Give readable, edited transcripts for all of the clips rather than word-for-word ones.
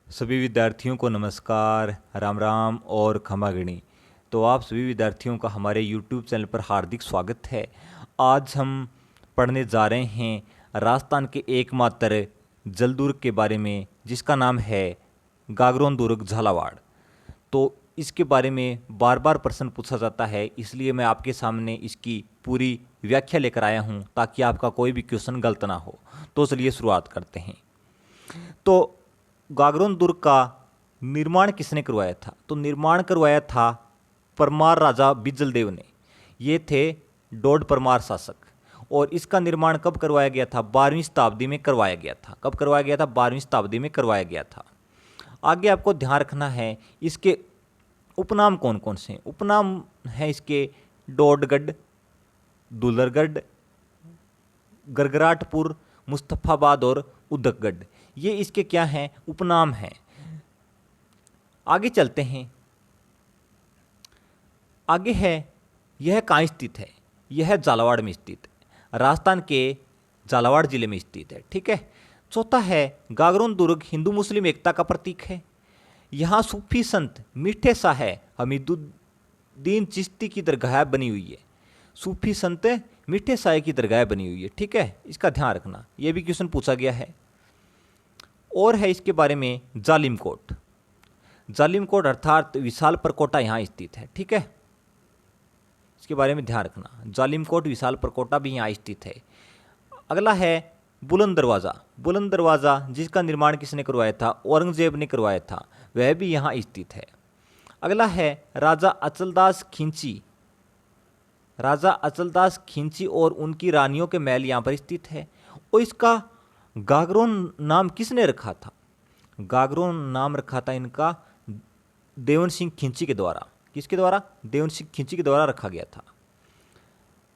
सभी विद्यार्थियों को नमस्कार, राम राम और खमागणी। तो आप सभी विद्यार्थियों का हमारे YouTube चैनल पर हार्दिक स्वागत है। आज हम पढ़ने जा रहे हैं राजस्थान के एकमात्र जल दुर्ग के बारे में, जिसका नाम है गागरोन दुर्ग झालावाड़। तो इसके बारे में बार बार प्रश्न पूछा जाता है, इसलिए मैं आपके सामने इसकी पूरी व्याख्या लेकर आया हूँ ताकि आपका कोई भी क्वेश्चन गलत ना हो। तो चलिए शुरुआत करते हैं। तो गागरोन दुर्ग का निर्माण किसने करवाया था? तो निर्माण करवाया था परमार राजा बिजल देव ने। ये थे डोड परमार शासक। और इसका निर्माण कब करवाया गया था? 12वीं शताब्दी में करवाया गया था। कब करवाया गया था? 12वीं शताब्दी में करवाया गया था। आगे आपको ध्यान रखना है, इसके उपनाम कौन कौन से हैं। उपनाम है इसके डोडगढ़, दुलरगढ़, गरगराटपुर, मुस्तफाबाद और उदकगढ़। ये इसके क्या हैं? उपनाम हैं। आगे चलते हैं। आगे है, यह कहाँ स्थित है? यह झालावाड़ में स्थित है, राजस्थान के झालावाड़ जिले में स्थित है। ठीक है। चौथा है, गागरोन दुर्ग हिंदू मुस्लिम एकता का प्रतीक है। यहाँ सूफी संत मीठे शाह हमीदुद्दीन चिश्ती की दरगाह बनी हुई है। सूफी संत मीठे शाह की दरगाह बनी हुई है। ठीक है, इसका ध्यान रखना, यह भी क्वेश्चन पूछा गया है। और है इसके बारे में जालिम कोट। जालिम कोट अर्थात विशाल परकोटा यहाँ स्थित है। ठीक है, इसके बारे में ध्यान रखना। जालिम कोट, विशाल परकोटा भी यहाँ स्थित है। अगला है बुलंद दरवाज़ा। बुलंद दरवाज़ा जिसका निर्माण किसने करवाया था? औरंगजेब ने करवाया था, वह भी यहाँ स्थित है। अगला है राजा अचलदास खिंची। राजा अचलदास खिंची और उनकी रानियों के महल यहाँ पर स्थित है। और इसका गागरोन नाम किसने रखा था? गागरोन नाम रखा था इनका देवन सिंह खिंची के द्वारा। किसके द्वारा? देवन सिंह खिंची के द्वारा रखा गया था।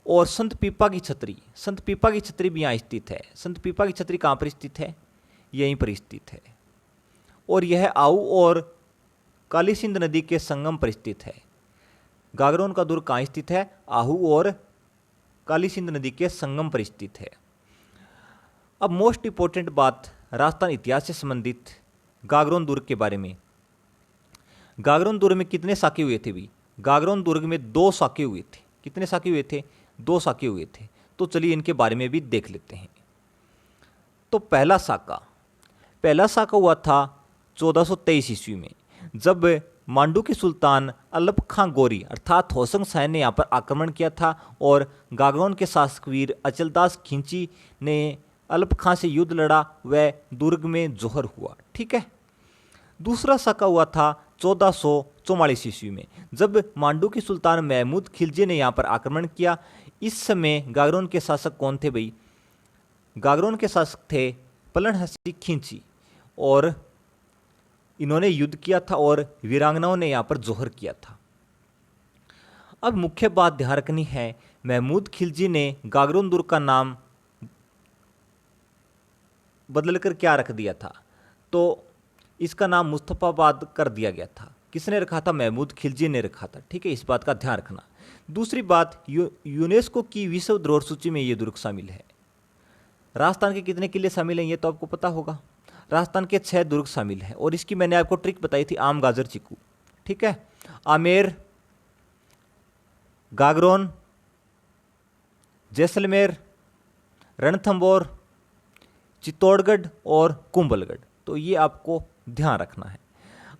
और संत पीपा की छतरी, संत पीपा की छतरी भी यहाँ स्थित है। संत पीपा की छतरी कहाँ पर स्थित है? यहीं पर स्थित है। और यह आऊ और काली सिंध नदी के संगम पर स्थित है। गागरोन का दुर्ग कहाँ स्थित है? आहू और काली सिंध नदी के संगम पर स्थित है। अब मोस्ट इंपॉर्टेंट बात राजस्थान इतिहास से संबंधित गागरोन दुर्ग के बारे में। गागरोन दुर्ग में कितने साके हुए थे भी? गागरोन दुर्ग में 2 साके हुए थे। कितने साके हुए थे? 2 साके हुए थे। तो चलिए इनके बारे में भी देख लेते हैं। तो पहला साका हुआ था 1423 ईस्वी में, जब मांडू के सुल्तान अल्प खां गोरी अर्थात होसंग शाह ने यहाँ पर आक्रमण किया था और गागरोन के शासक वीर अचलदास खिंची ने अल्प खां से युद्ध लड़ा, वह दुर्ग में जोहर हुआ। ठीक है। दूसरा साका हुआ था 1444 ईस्वी में, जब मांडू के सुल्तान महमूद खिलजी ने यहाँ पर आक्रमण किया। इस समय गागरोन के शासक कौन थे भाई? गागरोन के शासक थे पलन हसी खिंची, और इन्होंने युद्ध किया था और वीरांगनाओं ने यहाँ पर जोहर किया था। अब मुख्य बात ध्यान रखनी है, महमूद खिलजी ने गागरोन दुर्ग का नाम बदलकर क्या रख दिया था? तो इसका नाम मुस्तफाबाद कर दिया गया था। किसने रखा था? महमूद खिलजी ने रखा था। ठीक है, इस बात का ध्यान रखना। दूसरी बात, यूनेस्को की विश्व धरोहर सूची में ये दुर्ग शामिल है। राजस्थान के कितने किले शामिल हैं ये तो आपको पता होगा। राजस्थान के 6 दुर्ग शामिल हैं, और इसकी मैंने आपको ट्रिक बताई थी, आम गाजर चिकू। ठीक है, आमेर, गागरोन, जैसलमेर, रणथंबोर, चित्तौड़गढ़ और कुंभलगढ़। तो ये आपको ध्यान रखना है।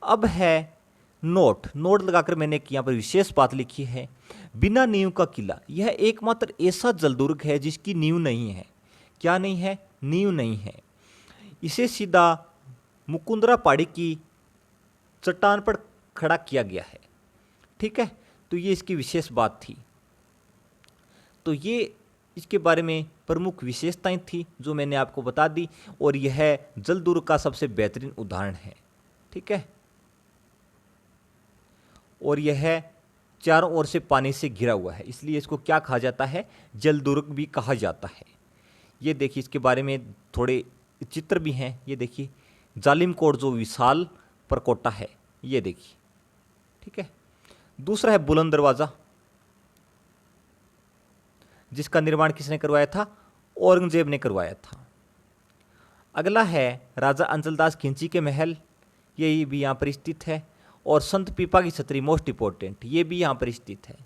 अब है नोट लगाकर मैंने यहाँ पर विशेष बात लिखी है, बिना नींव का किला। यह एकमात्र ऐसा जलदुर्ग है जिसकी नींव नहीं है। क्या नहीं है? नींव नहीं है। इसे सीधा मुकुंदरा पहाड़ी की चट्टान पर खड़ा किया गया है। ठीक है, तो ये इसकी विशेष बात थी। तो ये इसके बारे में प्रमुख विशेषताएं थी जो मैंने आपको बता दी, और यह जल दुर्ग का सबसे बेहतरीन उदाहरण है। ठीक है, और यह चारों ओर से पानी से घिरा हुआ है, इसलिए इसको क्या कहा जाता है? जल दुर्ग भी कहा जाता है। ये देखिए, इसके बारे में थोड़े चित्र भी हैं। ये देखिए, जालिम कोट जो विशाल परकोटा है, ये देखिए। ठीक है। दूसरा है बुलंद दरवाज़ा, जिसका निर्माण किसने करवाया था? औरंगजेब ने करवाया था। अगला है राजा अंचलदास खिंची के महल, ये भी यहाँ पर स्थित है। और संत पीपा की छतरी मोस्ट इम्पोर्टेंट, ये भी यहाँ पर स्थित है।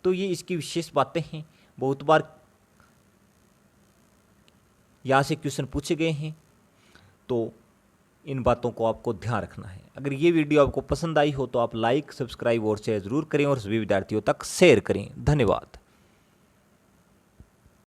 तो ये इसकी विशेष बातें हैं, बहुत बार यहाँ से क्वेश्चन पूछे गए हैं, तो इन बातों को आपको ध्यान रखना है। अगर ये वीडियो आपको पसंद आई हो तो आप लाइक, सब्सक्राइब और शेयर जरूर करें और सभी विद्यार्थियों तक शेयर करें। धन्यवाद।